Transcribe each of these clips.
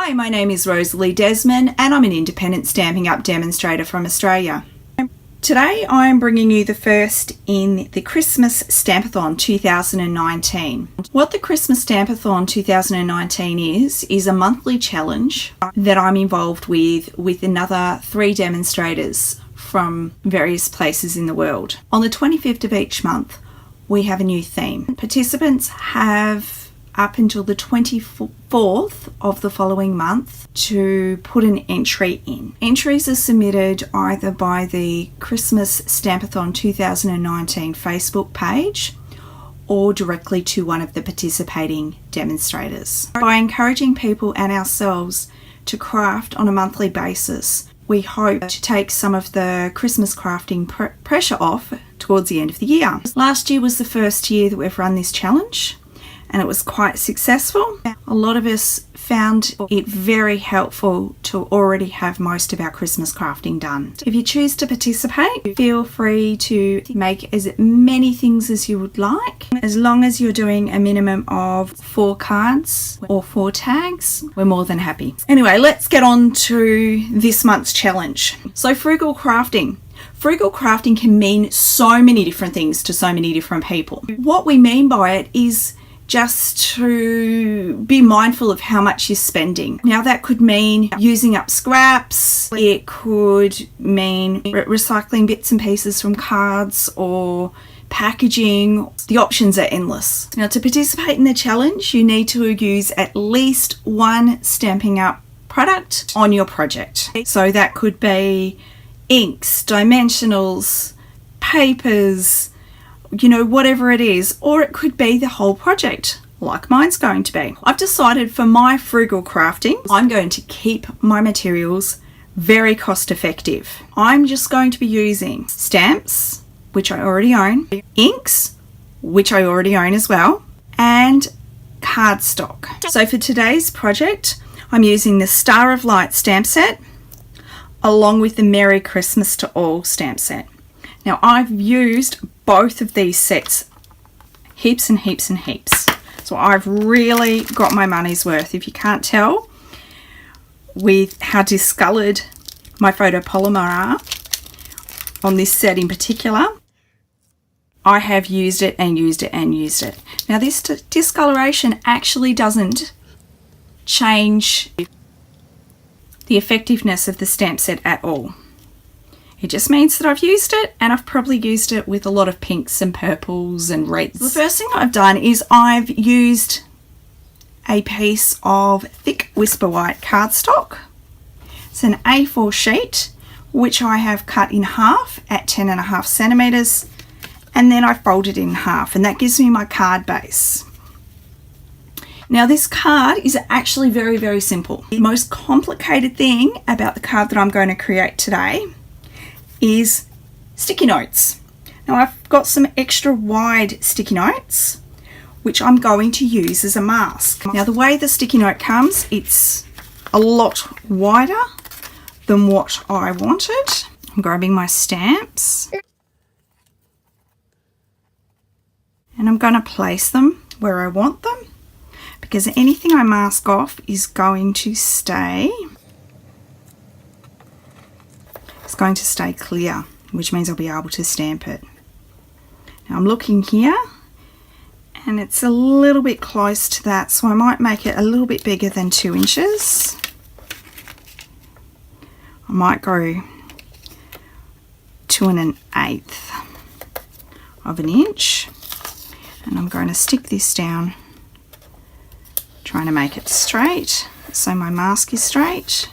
Hi, my name is Rosalie Desmond and I'm an independent Stampin' Up! Demonstrator from Australia. Today I am bringing you the first in the Christmas Stampathon 2019. What the Christmas Stampathon 2019 is a monthly challenge that I'm involved with another 3 demonstrators from various places in the world. On the 25th of each month we have a new theme. Participants have up until the 24th of the following month to put an entry in. Entries are submitted either by the Christmas Stampathon 2019 Facebook page or directly to one of the participating demonstrators. By encouraging people and ourselves to craft on a monthly basis, we hope to take some of the Christmas crafting pressure off towards the end of the year. Last year was the first year that we've run this challenge, and it was quite successful. A lot of us found it very helpful to already have most of our Christmas crafting done. If you choose to participate, feel free to make as many things as you would like. As long as you're doing a minimum of 4 cards or 4 tags, we're more than happy. Anyway, let's get on to this month's challenge. So frugal crafting. Frugal crafting can mean so many different things to so many different people. What we mean by it is just to be mindful of how much you're spending. Now that could mean using up scraps, it could mean recycling bits and pieces from cards or packaging. The options are endless. Now to participate in the challenge, you need to use at least one Stampin' Up! Product on your project. So that could be inks, dimensionals, papers, whatever it is, or it could be the whole project, like mine's going to be. I've decided for my frugal crafting, I'm going to keep my materials very cost effective. I'm just going to be using stamps, which I already own, inks, which I already own as well, and cardstock. So for today's project, I'm using the Star of Light stamp set, along with the Merry Christmas to All stamp set. Now I've used both of these sets heaps and heaps and heaps. So I've really got my money's worth. If you can't tell with how discoloured my photopolymer are on this set in particular, I have used it and used it and used it. Now this discoloration actually doesn't change the effectiveness of the stamp set at all. It just means that I've used it, and I've probably used it with a lot of pinks and purples and reds. The first thing I've done is I've used a piece of thick Whisper White cardstock. It's an A4 sheet, which I have cut in half at 10.5 centimetres, and then I folded it in half, and that gives me my card base. Now this card is actually very, very simple. The most complicated thing about the card that I'm going to create today is sticky notes. Now I've got some extra wide sticky notes which I'm going to use as a mask. Now the way the sticky note comes, it's a lot wider than what I wanted. I'm grabbing my stamps and I'm going to place them where I want them, because anything I mask off is going to stay clear, which means I'll be able to stamp it. Now I'm looking here and it's a little bit close to that, so I might make it a little bit bigger than 2 inches. I might go 2 1/8 of an inch, and I'm going to stick this down, trying to make it straight so my mask is straight.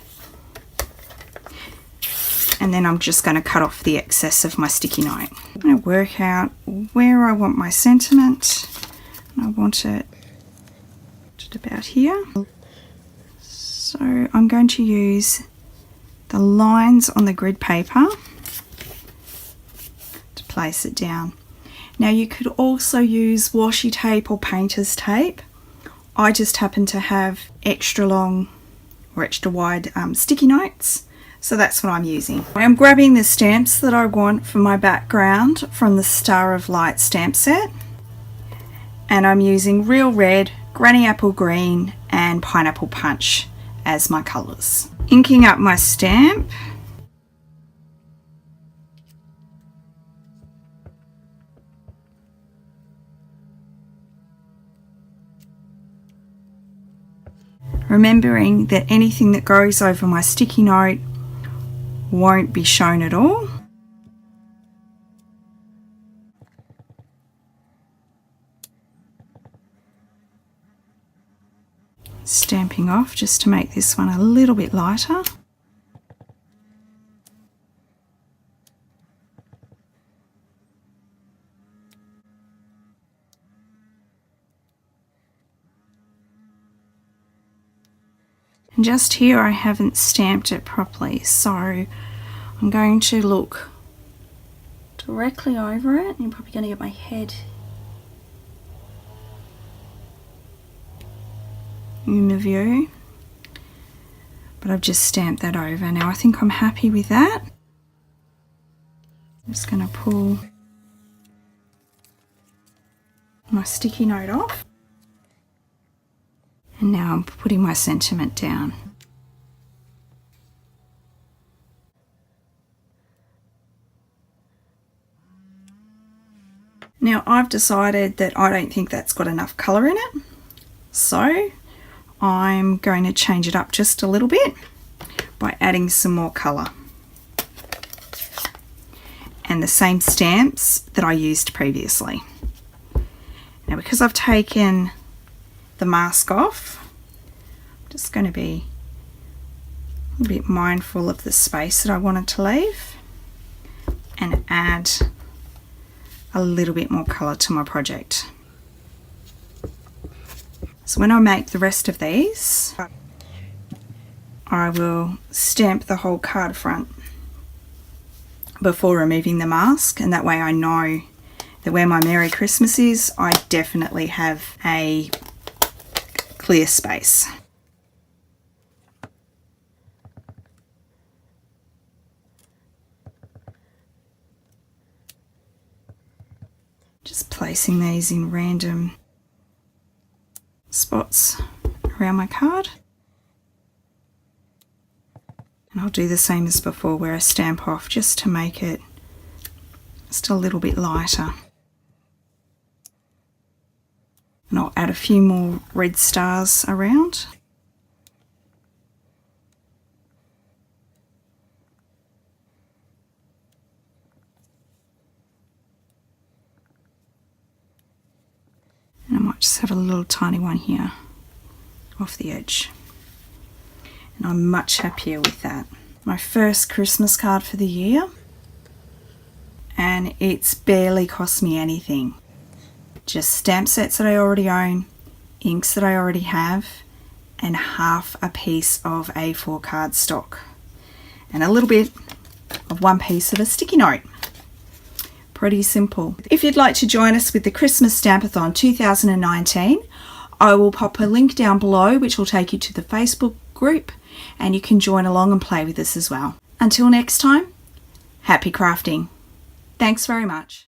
And then I'm just going to cut off the excess of my sticky note. I'm going to work out where I want my sentiment. I want it just about here. So I'm going to use the lines on the grid paper to place it down. Now you could also use washi tape or painter's tape. I just happen to have extra long or extra wide sticky notes, so that's what I'm using. I'm grabbing the stamps that I want for my background from the Star of Light stamp set, and I'm using Real Red, Granny Apple Green and Pineapple Punch as my colours. Inking up my stamp. Remembering that anything that goes over my sticky note won't be shown at all. Stamping off just to make this one a little bit lighter. And just here I haven't stamped it properly, so I'm going to look directly over it. I'm probably going to get my head in the view, but I've just stamped that over. Now I think I'm happy with that. I'm just going to pull my sticky note off, and now I'm putting my sentiment down. Now I've decided that I don't think that's got enough colour in it, so I'm going to change it up just a little bit by adding some more colour. And the same stamps that I used previously. Now because I've taken the mask off, I'm just going to be a little bit mindful of the space that I wanted to leave and add a little bit more colour to my project. So when I make the rest of these, I will stamp the whole card front before removing the mask, and that way I know that where my Merry Christmas is, I definitely have a clear space. Just placing these in random spots around my card. And I'll do the same as before where I stamp off just to make it just a little bit lighter. And I'll add a few more red stars around. And I might just have a little tiny one here off the edge. And I'm much happier with that. My first Christmas card for the year, and it's barely cost me anything. Just stamp sets that I already own, inks that I already have, and half a piece of A4 cardstock, and a little bit of one piece of a sticky note. Pretty simple. If you'd like to join us with the Christmas Stampathon 2019, I will pop a link down below which will take you to the Facebook group, and you can join along and play with us as well. Until next time, happy crafting. Thanks very much.